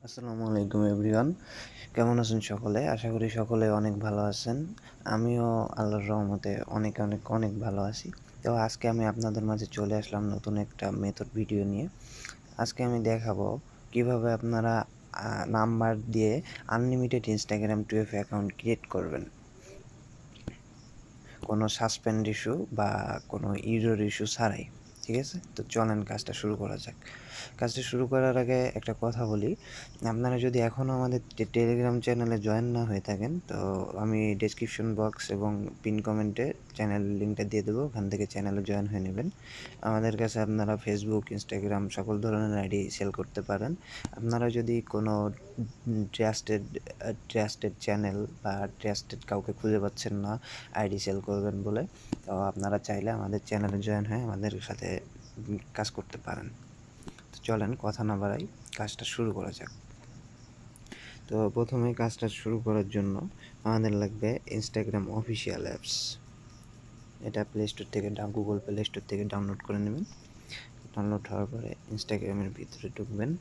আসসালামু আলাইকুম এভরিওয়ান। কেমন আছেন সকলে? আশা করি সকলে অনেক ভালো আছেন। আমিও আল্লাহর রহমতে অনেক, অনেক, অনেক ভালো আছি। তো আজকে আমি আপনাদের মাঝে চলে আসলাম নতুন একটা মেথড ভিডিও নিয়ে। আজকে আমি দেখাবো কিভাবে আপনারা নাম্বার দিয়ে আনলিমিটেড Instagram 12 অ্যাকাউন্ট ক্রিয়েট করবেন। কোনো সাসপেন্ড ইস্যু বা কোনো এরর ইস্যু ছাড়াই। ঠিক আছে? তো চলেন কাজটা শুরু করা যাক। কাজটা শুরু করার আগে একটা কথা বলি, আপনারা যদি এখনও আমাদের টেলিগ্রাম চ্যানেলে জয়েন না হয়ে থাকেন, তো আমি ডেসক্রিপশন বক্স এবং পিন কমেন্টে চ্যানেলের লিঙ্কটা দিয়ে দেবো, ওখান থেকে চ্যানেলে জয়েন হয়ে নেবেন। আমাদের কাছে আপনারা ফেসবুক, ইনস্টাগ্রাম সকল ধরনের আইডি সেল করতে পারেন। আপনারা যদি কোনো ট্রাস্টেড চ্যানেল বা ট্রাস্টেড কাউকে খুঁজে পাচ্ছেন না আইডি সেল করবেন বলে, তো আপনারা চাইলে আমাদের চ্যানেলে জয়েন হয়ে আমাদের সাথে কাজ করতে পারেন। তো চলেন কথা না বাড়াই, কাজটা শুরু করা যাক। তো প্রথমে কাজটা শুরু করার জন্য আমাদের লাগবে ইনস্টাগ্রাম অফিসিয়াল অ্যাপস। এটা প্লে স্টোর থেকে গুগল প্লে স্টোর থেকে ডাউনলোড করে নেবেন। ডাউনলোড হওয়ার পরে ইনস্টাগ্রামের ভিতরে ঢুকবেন।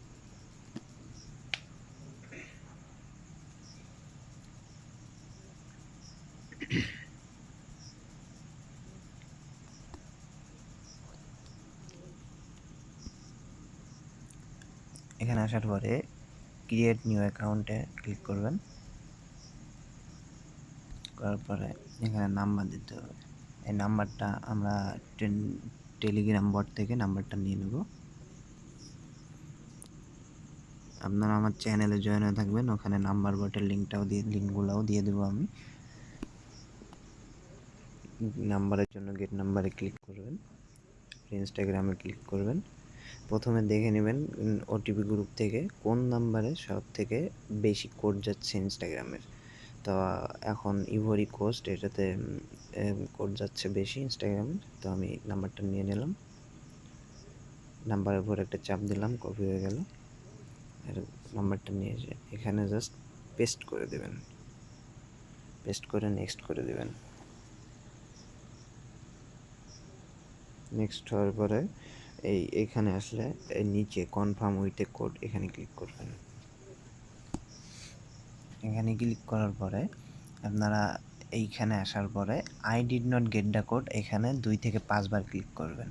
এখানে আসার পরে ক্রিয়েট নিউ অ্যাকাউন্টে ক্লিক করবেন। করার পরে এখানে নাম্বার দিতে হবে। এই নাম্বারটা আমরা টেলিগ্রাম বট থেকে নাম্বারটা নিয়ে নেব। আপনারা আমার চ্যানেলে জয়েন হয়ে থাকবেন, ওখানে নাম্বার বটের লিঙ্কগুলোও দিয়ে দেবো আমি। নাম্বারের জন্য গেট নাম্বারে ক্লিক করবেন, ইনস্টাগ্রামে ক্লিক করবেন। প্রথমে দেখে নেবেন ওটিপি গ্রুপ থেকে কোন নাম্বারে সব থেকে বেশি কোড যাচ্ছে ইনস্টাগ্রামের। তো এখন ইভরি কোস্ট এটাতে কোড যাচ্ছে বেশি ইনস্টাগ্রামের, তো আমি নাম্বারটা নিয়ে নিলাম। নাম্বারের উপর একটা চাপ দিলাম, কপি হয়ে গেল। আর নাম্বারটা নিয়ে এসে এখানে জাস্ট পেস্ট করে দেবেন, পেস্ট করে নেক্সট করে দেবেন। নেক্সট হওয়ার পরে এইখানে আসলে এই নিচে কনফার্ম উইথ এ কোড এখানে ক্লিক করবেন। এখানে ক্লিক করার পরে আপনারা এইখানে আসার পরে I did not get the code এখানে 2 থেকে 5 বার ক্লিক করবেন।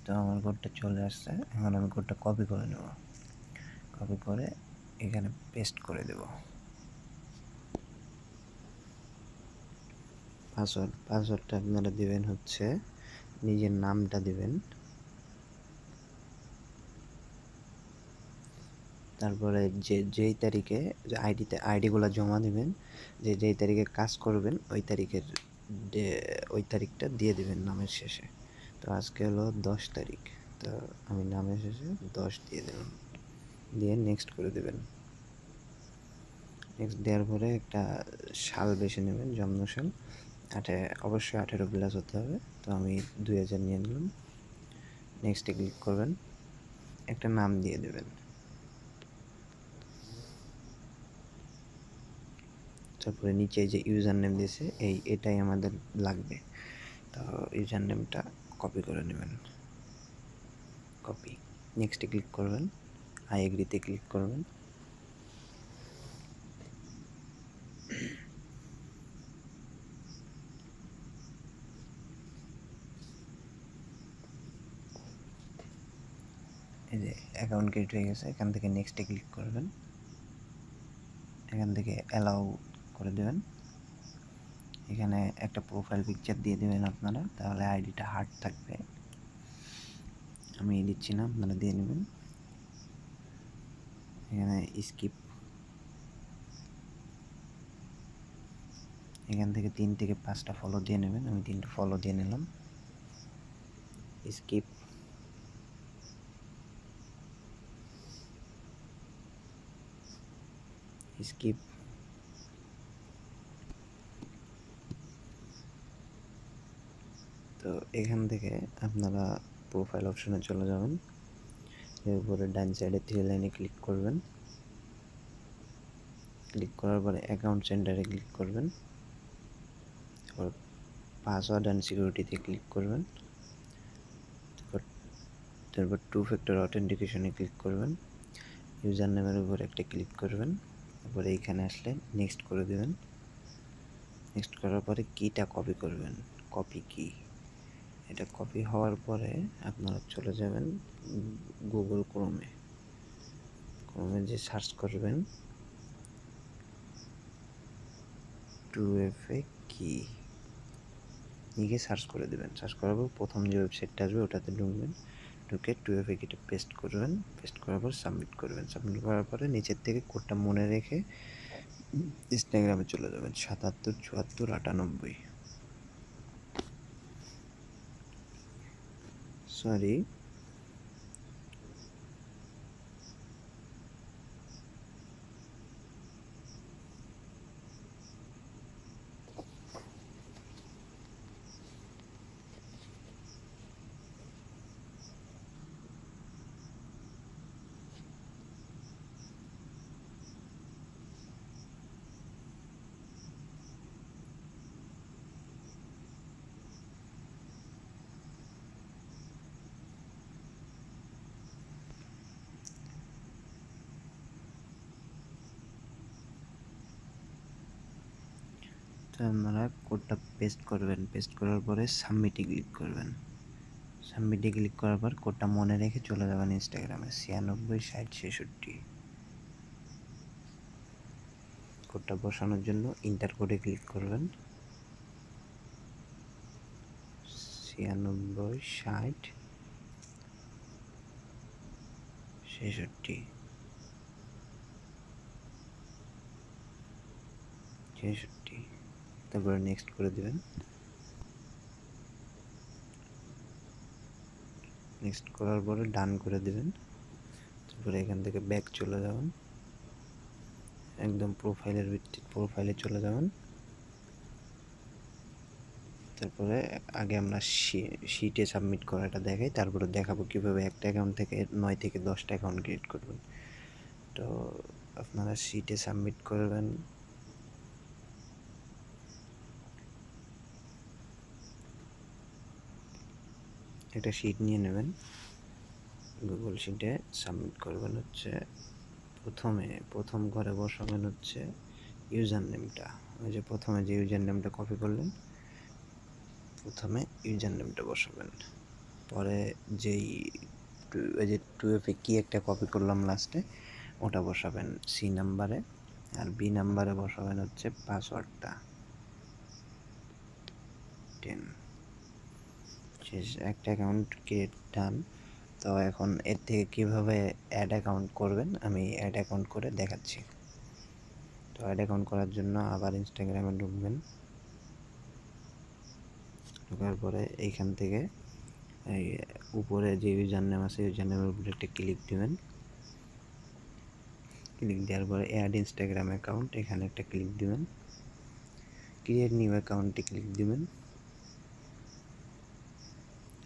তো আমার কোডটা চলে আসছে, এখন আমি কোডটা কপি করে নেব। কপি করে এখানে পেস্ট করে দেব। পাসওয়ার্ডটা আপনারা দিবেন হচ্ছে নিজের নামটা দিবেন, তারপরে যেই তারিখে আইডিগুলো জমা দিবেন, যেই তারিখে কাজ করবেন ওই তারিখটা দিয়ে দিবেন নামের শেষে। তো আজকে হলো 10 তারিখ, তো আমি নামের শেষে 10 দিয়ে দিলাম, দিয়ে নেক্সট করে দেবেন। নেক্সট দেওয়ার পরে একটা সাল বেছে নেবেন, জন্মসাল অবশ্যই 18+ হতে হবে, তো আমি 2000 নিয়ে নিলাম। নেক্সটে ক্লিক করবেন, একটা নাম দিয়ে দেবেন। তারপরে নিচে যে ইউজার নেম দিয়েছে এটাই আমাদের লাগবে, তো ইউজার নেমটা কপি করে নেবেন। কপি, নেক্সটে ক্লিক করবেন, আই এগ্রিতে ক্লিক করবেন। এই যে অ্যাকাউন্ট ক্রিয়েট হয়ে গেছে, এখান থেকে নেক্সটে ক্লিক করবেন, এখান থেকে অ্যালাউ করে দেবেন। এখানে একটা প্রোফাইল পিকচার দিয়ে দেবেন আপনারা, তাহলে আইডিটা হার্ড থাকবে। আমি দিচ্ছি না, আপনারা দিয়ে নেবেন। এখানে স্কিপ, এখান থেকে 3 থেকে 5টা ফলো দিয়ে নেবেন, আমি 3টা ফলো দিয়ে নিলাম। স্কিপ, স্কিপ, তো এখান থেকে আপনারা প্রোফাইল অপশনে চলে যাবেন, এর উপরে ডান সাইডে 3 লাইনে ক্লিক করবেন। ক্লিক করার পরে অ্যাকাউন্ট সেন্টারে ক্লিক করবেন। তারপর পাসওয়ার্ড অ্যান্ড সিকিউরিটিতে ক্লিক করবেন, তারপর টু ফ্যাক্টর অথেন্টিকেশনে ক্লিক করবেন, ইউজার নেমের উপর একটা ক্লিক করবেন, তারপরে এইখানে আসলে নেক্সট করে দেবেন। নেক্সট করার পরে কিটা কপি করবেন, কপি কি, এটা কপি হওয়ার পরে আপনারা চলে যাবেন গুগল ক্রোমে যে সার্চ করবেন 2FA কি লিখে সার্চ করে দেবেন। সার্চ করার পর প্রথম যে ওয়েবসাইটটা আসবে ওটাতে ঢুকবেন, ঢুকে 2FA কিটা পেস্ট করবেন, পেস্ট করার পর সাবমিট করবেন। সাবমিট করার পরে নিচের থেকে কোডটা মনে রেখে ইনস্টাগ্রামে চলে যাবেন 777498। সরি, তো আপনারা কোডটা পেস্ট করবেন, পেস্ট করার পরে সাবমিটে ক্লিক করবেন। সাবমিটে ক্লিক করার পর কোডটা মনে রেখে চলে যাবেন ইনস্টাগ্রামে 966066। কোডটা বসানোর জন্য ইন্টার কোডে ক্লিক করবেন 966066। তারপরে নেক্সট করে দেবেন। নেক্সট করার পরে ডান করে দেবেন। তারপরে এখান থেকে ব্যাক চলে যাবেন, একদম প্রোফাইলে চলে যাবেন। তারপরে আগে আমরা শিটে সাবমিট করাটা দেখাই, তারপরে দেখাবো কীভাবে একটা অ্যাকাউন্ট থেকে 9 থেকে 10টা অ্যাকাউন্ট ক্রিয়েট করবেন। তো আপনারা শিটে সাবমিট করবেন। একটা শিট নিয়ে নেবেন, গুগল শিটে সাবমিট করবেন হচ্ছে প্রথম ঘরে বসাবেন হচ্ছে ইউজার নেমটা। ওই যে প্রথমে যে ইউজার নেমটা কপি করলেন, প্রথমে ইউজার নেমটা বসাবেন। পরে ওই যে 2FA কি একটা কপি করলাম লাস্টে, ওটা বসাবেন সি নাম্বারে। আর বি নাম্বারে বসাবেন হচ্ছে পাসওয়ার্ডটা 10। শেষ, একটা অ্যাকাউন্ট ক্রিয়েট ডান। তো এখন এর থেকে কীভাবে অ্যাড অ্যাকাউন্ট করবেন আমি অ্যাড অ্যাকাউন্ট করে দেখাচ্ছি। তো অ্যাড অ্যাকাউন্ট করার জন্য আবার ইনস্টাগ্রামে ঢুকবেন, ঢোকার পরে এইখান থেকে এই উপরে যে ইউজার নেম আছে ইউজার নেমের উপরে একটা ক্লিক দিবেন। ক্লিক দেওয়ার পরে অ্যাড ইনস্টাগ্রাম অ্যাকাউন্ট, এখানে একটা ক্লিক দিবেন। ক্রিয়েট নিউ অ্যাকাউন্টে ক্লিক দিবেন।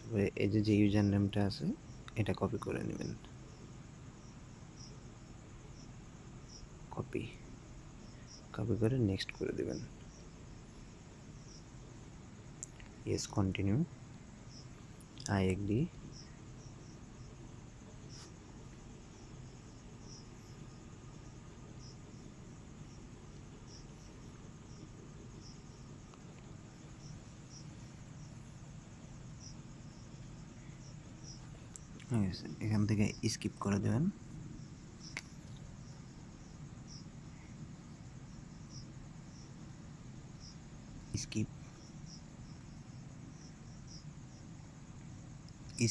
তারপরে এই যে ইউজার নেমটা আছে এটা কপি করে নেবেন, কপি করে নেক্সট করে দেবেন। Yes, continue, I agree. এখান থেকে স্কিপ করে দেবেন।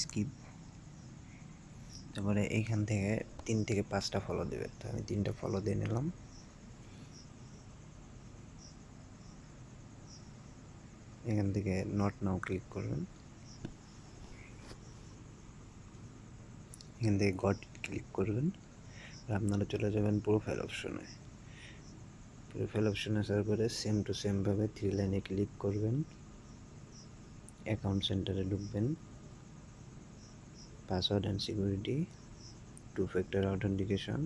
স্কিপ, তারপরে এইখান থেকে 3 থেকে 5টা ফলো দেবে। তো আমি 3টা ফলো দিয়ে নিলাম। এখান থেকে নট নাও ক্লিক করবেন, এখান থেকে গট ক্লিক করবেন। আপনারা চলে যাবেন প্রোফাইল অপশনে। প্রোফাইল অপশনে আসার পরে সেম টু সেমভাবে 3 লাইনে ক্লিক করবেন, অ্যাকাউন্ট সেন্টারে ঢুকবেন, password and security, 2 factor authentication,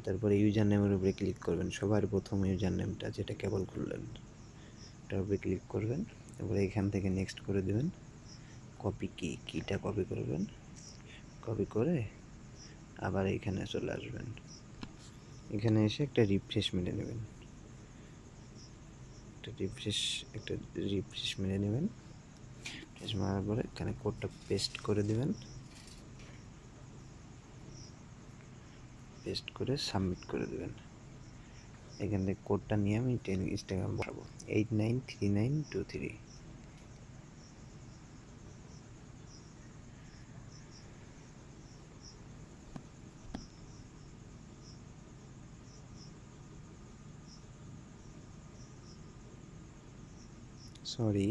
তারপরে ইউজার নেমের উপরে ক্লিক করবেন, সবার প্রথম ইউজার নেমটা যেটা কেবল খুললেন এটার উপরে ক্লিক করবেন, তারপরে এখান থেকে নেক্সট করে দেবেন। কপি কিটা কপি করবেন, কপি করে আবার এখানে চলে আসবেন। এখানে এসে একটা রিফ্রেশ মেরে নেবেন, একটা রিফ্রেশ মেরে নেবেন। রিফ্রেশ মারার পরে এখানে কোডটা পেস্ট করে দেবেন, পেস্ট করে সাবমিট করে দেবেন। এখান থেকে কোডটা নিয়ে আমি ইনস্টাগ্রাম বসাবো 893923। সরি,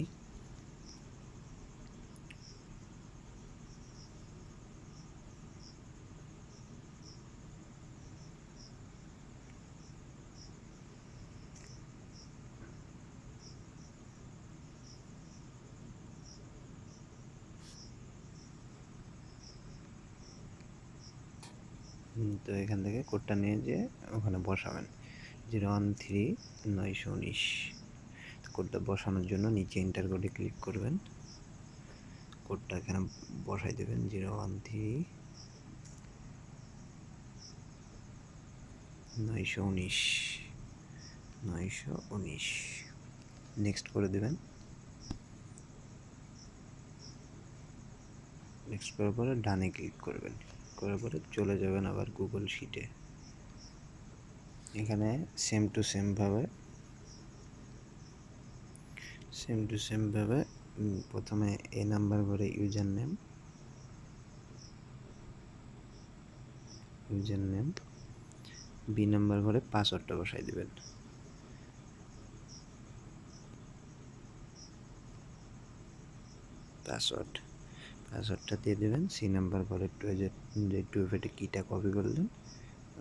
তো এখান থেকে কোডটা নিয়ে যেয়ে ওখানে বসাবেন 013919। কোডটা বসানোর জন্য নিচে এন্টার কোডে ক্লিক করবেন, কোডটা এখানে বসাই দেবেন 013919 নেক্সট করে দেবেন। নেক্সট করার পরে ডানে ক্লিক করবেন, করার পরে চলে যাবেন আবার গুগল শিটে। এখানে সেম টু সেম ভাবে প্রথমে এ নাম্বার করে ইউজার নেম, বি নাম্বার করে পাসওয়ার্ডটা বসাই দিবেন। পাসওয়ার্ডটা দিয়ে দেবেন। সি নাম্বার করে যে 2FA কিটা কপি করলেন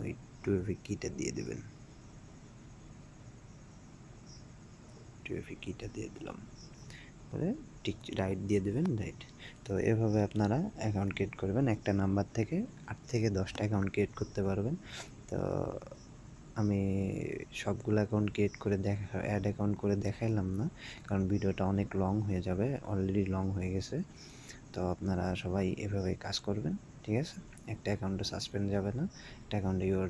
ওই 2FA কিটা দিয়ে দেবেন। 2FA কিটা দিয়ে দিলাম, পরে টিক রাইট দিয়ে দেবেন, রাইট। তো এভাবে আপনারা অ্যাকাউন্ট ক্রিয়েট করবেন। একটা নাম্বার থেকে 8 থেকে 10টা অ্যাকাউন্ট ক্রিয়েট করতে পারবেন। তো আমি সবগুলো অ্যাকাউন্ট ক্রিয়েট করে অ্যাড অ্যাকাউন্ট করে দেখাইলাম না, কারণ ভিডিওটা অনেক লং হয়ে যাবে, অলরেডি লং হয়ে গেছে। তো আপনারা সবাই এভাবে কাজ করবেন, ঠিক আছে? একটা অ্যাকাউন্টে সাসপেন্ড যাবে না, একটা অ্যাকাউন্টে ইউর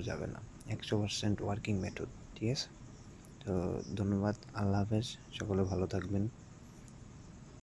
যাবে না, 100% ওয়ার্কিং মেথড, ঠিক আছে? তো ধন্যবাদ, আল্লাহ হাফেজ, সকলে ভালো থাকবেন।